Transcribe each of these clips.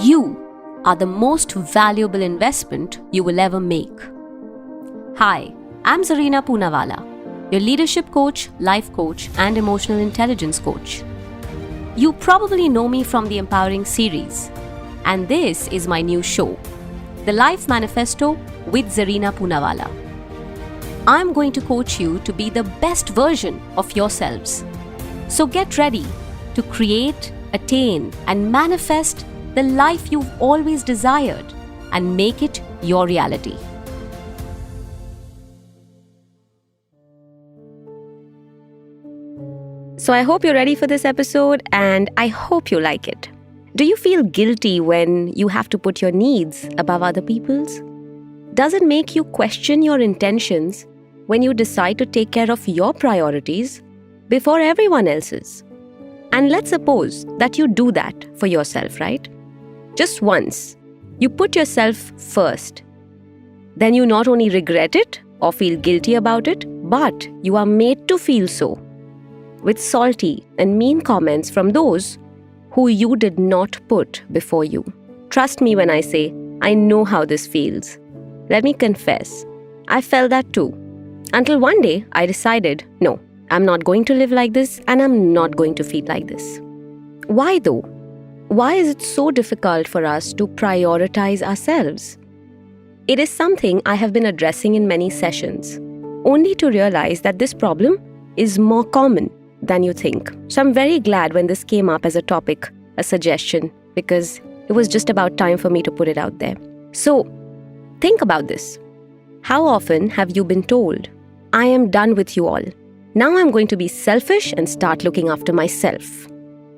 You are the most valuable investment you will ever make. Hi, I'm Zarina Poonawalla, your leadership coach, life coach, and emotional intelligence coach. You probably know me from the Empowering series, and this is my new show, the Life Manifesto with Zarina Poonawalla. I'm going to coach you to be the best version of yourselves. So get ready to create, attain, and manifest the life you've always desired and make it your reality. So I hope you're ready for this episode and I hope you like it. Do you feel guilty when you have to put your needs above other people's? Does it make you question your intentions when you decide to take care of your priorities before everyone else's? And let's suppose that you do that for yourself, right? Just once, you put yourself first. Then you not only regret it or feel guilty about it, but you are made to feel so with salty and mean comments from those who you did not put before you. Trust me when I say, I know how this feels. Let me confess, I felt that too. Until one day, I decided, no, I'm not going to live like this and I'm not going to feel like this. Why though? Why is it so difficult for us to prioritize ourselves? It is something I have been addressing in many sessions, only to realize that this problem is more common than you think. So I'm very glad when this came up as a topic, a suggestion, because it was just about time for me to put it out there. So think about this. How often have you been told, I am done with you all. Now I'm going to be selfish and start looking after myself.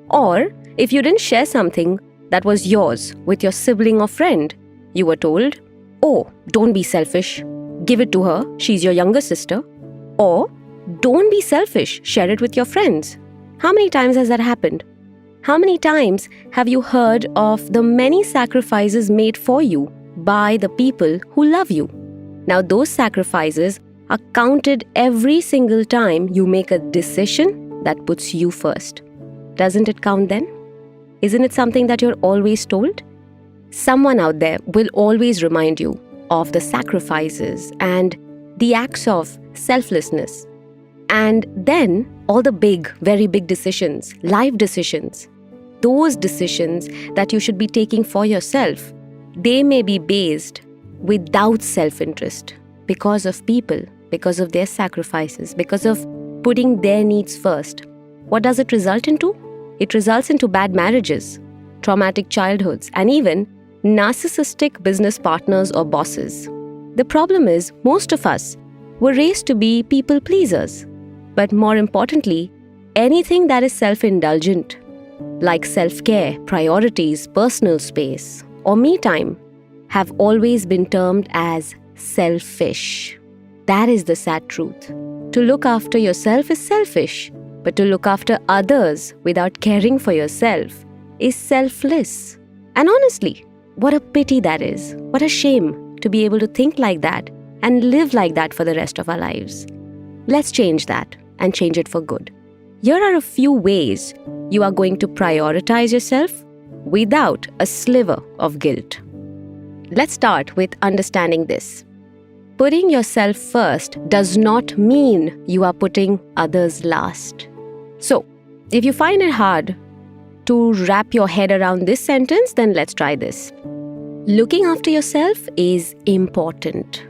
Or if you didn't share something that was yours with your sibling or friend, you were told, oh, don't be selfish. Give it to her. She's your younger sister. Or don't be selfish. Share it with your friends. How many times has that happened? How many times have you heard of the many sacrifices made for you by the people who love you? Now those sacrifices are counted every single time you make a decision that puts you first. Doesn't it count then? Isn't it something that you're always told? Someone out there will always remind you of the sacrifices and the acts of selflessness. And then all the big, very big decisions, life decisions, those decisions that you should be taking for yourself, they may be based without self-interest because of people, because of their sacrifices, because of putting their needs first. What does it result into? It results into bad marriages, traumatic childhoods, and even narcissistic business partners or bosses. The problem is, most of us were raised to be people pleasers. But more importantly, anything that is self-indulgent, like self-care, priorities, personal space, or me time, have always been termed as selfish. That is the sad truth. To look after yourself is selfish. But to look after others without caring for yourself is selfless. And honestly, what a pity that is. What a shame to be able to think like that and live like that for the rest of our lives. Let's change that and change it for good. Here are a few ways you are going to prioritize yourself without a sliver of guilt. Let's start with understanding this. Putting yourself first does not mean you are putting others last. So, if you find it hard to wrap your head around this sentence, then let's try this. Looking after yourself is important.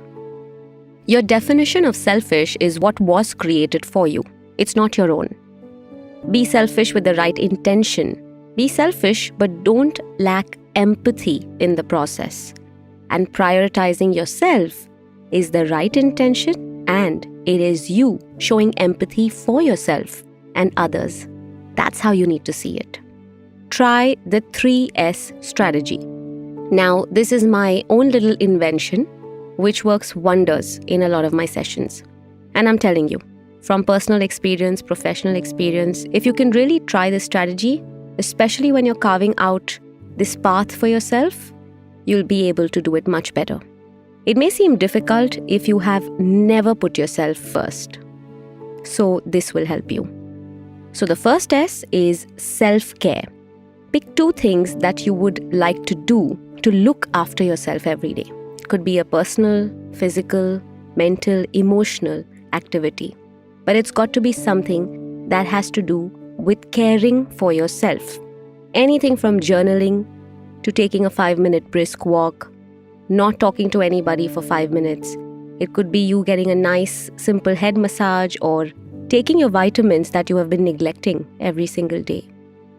Your definition of selfish is what was created for you. It's not your own. Be selfish with the right intention. Be selfish, but don't lack empathy in the process. And prioritizing yourself is the right intention, and it is you showing empathy for yourself and others. That's how you need to see it. Try the 3S strategy. Now, this is my own little invention, which works wonders in a lot of my sessions. And I'm telling you, from personal experience, professional experience, if you can really try this strategy, especially when you're carving out this path for yourself, you'll be able to do it much better. It may seem difficult if you have never put yourself first. So this will help you. So the first S is self-care. Pick 2 things that you would like to do to look after yourself every day. It could be a personal, physical, mental, emotional activity. But it's got to be something that has to do with caring for yourself. Anything from journaling to taking a 5-minute brisk walk, not talking to anybody for 5 minutes. It could be you getting a nice, simple head massage or taking your vitamins that you have been neglecting every single day.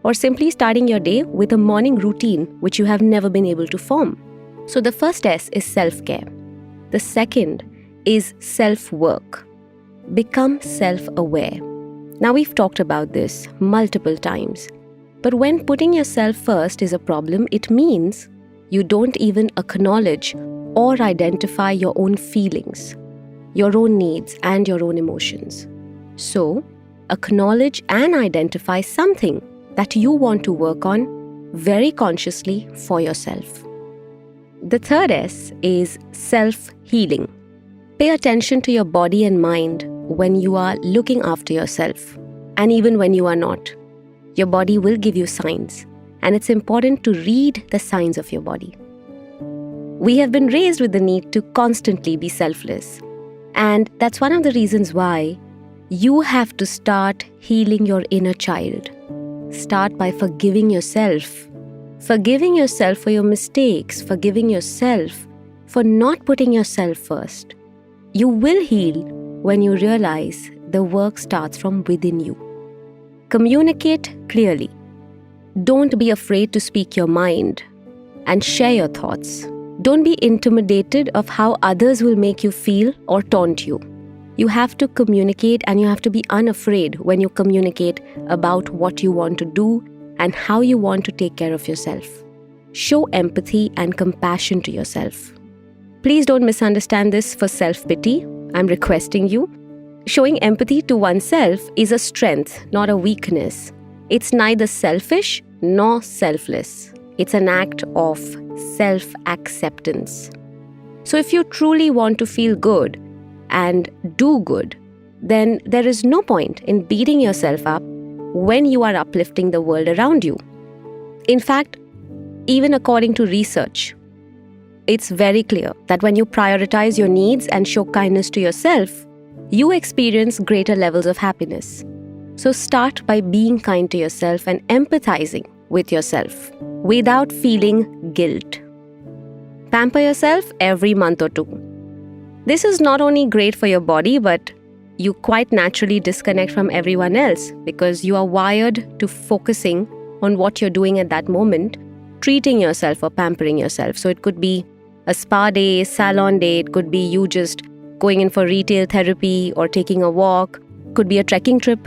Or simply starting your day with a morning routine which you have never been able to form. So the first S is self-care. The second is self-work. Become self-aware. Now we've talked about this multiple times. But when putting yourself first is a problem, it means you don't even acknowledge or identify your own feelings, your own needs, and your own emotions. So, acknowledge and identify something that you want to work on very consciously for yourself. The third S is self-healing. Pay attention to your body and mind when you are looking after yourself, and even when you are not. Your body will give you signs, and it's important to read the signs of your body. We have been raised with the need to constantly be selfless, and that's one of the reasons why you have to start healing your inner child. Start by forgiving yourself. Forgiving yourself for your mistakes, forgiving yourself for not putting yourself first. You will heal when you realize the work starts from within you. Communicate clearly. Don't be afraid to speak your mind and share your thoughts. Don't be intimidated of how others will make you feel or taunt you. You have to communicate, and you have to be unafraid when you communicate about what you want to do and how you want to take care of yourself. Show empathy and compassion to yourself. Please don't misunderstand this for self-pity. I'm requesting you. Showing empathy to oneself is a strength, not a weakness. It's neither selfish nor selfless. It's an act of self-acceptance. So if you truly want to feel good and do good, then there is no point in beating yourself up when you are uplifting the world around you. In fact, even according to research, it's very clear that when you prioritize your needs and show kindness to yourself, you experience greater levels of happiness. So start by being kind to yourself and empathizing with yourself without feeling guilt. Pamper yourself every month or 2. This is not only great for your body, but you quite naturally disconnect from everyone else because you are wired to focusing on what you're doing at that moment, treating yourself or pampering yourself. So it could be a spa day, salon day, it could be you just going in for retail therapy or taking a walk, could be a trekking trip,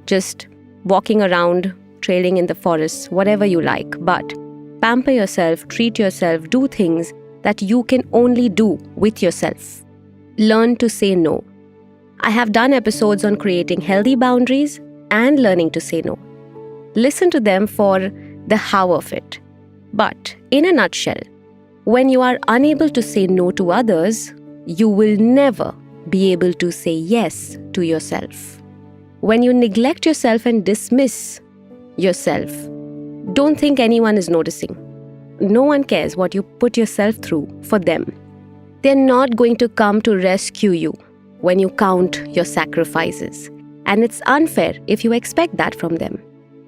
just walking around, trailing in the forest, whatever you like. But pamper yourself, treat yourself, do things that you can only do with yourself. Learn to say no. I have done episodes on creating healthy boundaries and learning to say no. Listen to them for the how of it. But in a nutshell, when you are unable to say no to others, you will never be able to say yes to yourself. When you neglect yourself and dismiss yourself, don't think anyone is noticing. No one cares what you put yourself through for them. They're not going to come to rescue you when you count your sacrifices. And it's unfair if you expect that from them.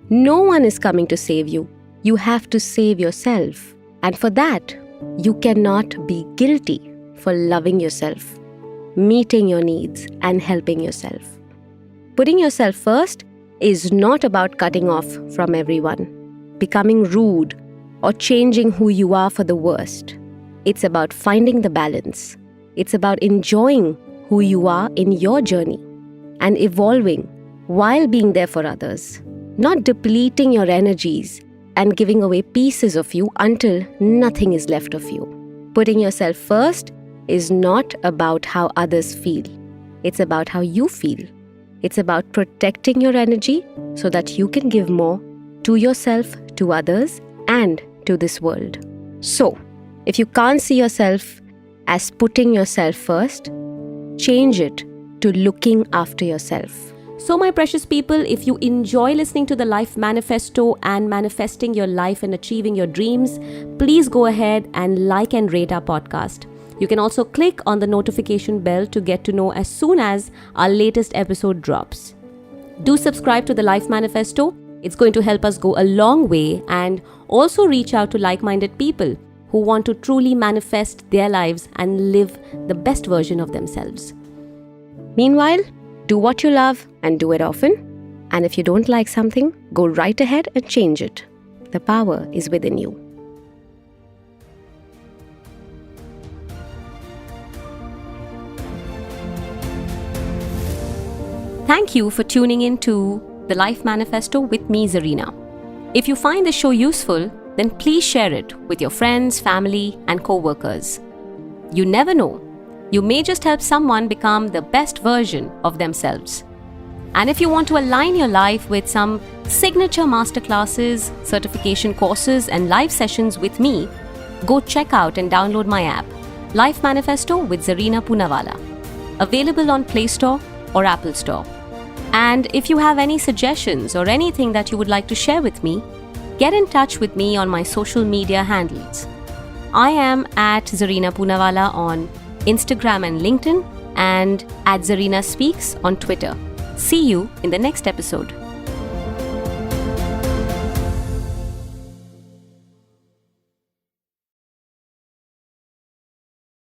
No one is coming to save you. You have to save yourself. And for that, you cannot be guilty for loving yourself, meeting your needs, and helping yourself. Putting yourself first is not about cutting off from everyone, becoming rude, or changing who you are for the worst. It's about finding the balance. It's about enjoying who you are in your journey and evolving while being there for others, not depleting your energies and giving away pieces of you until nothing is left of you. Putting yourself first is not about how others feel. It's about how you feel. It's about protecting your energy so that you can give more to yourself, to others, and to this world. So, if you can't see yourself as putting yourself first, change it to looking after yourself. So, my precious people, if you enjoy listening to the Life Manifesto and manifesting your life and achieving your dreams, please go ahead and like and rate our podcast. You can also click on the notification bell to get to know as soon as our latest episode drops. Do subscribe to the Life Manifesto. It's going to help us go a long way and also reach out to like-minded people who want to truly manifest their lives and live the best version of themselves. Meanwhile, do what you love and do it often. And if you don't like something, go right ahead and change it. The power is within you. Thank you for tuning in to the Life Manifesto with me, Zarina. If you find the show useful, then please share it with your friends, family, and co-workers. You never know. You may just help someone become the best version of themselves. And if you want to align your life with some signature masterclasses, certification courses, and live sessions with me, go check out and download my app, Life Manifesto with Zarina Poonawalla, available on Play Store or Apple Store. And if you have any suggestions or anything that you would like to share with me, get in touch with me on my social media handles. I am at Zarina Poonawalla on Instagram and LinkedIn, and at Zarinaspeaks on Twitter. See you in the next episode.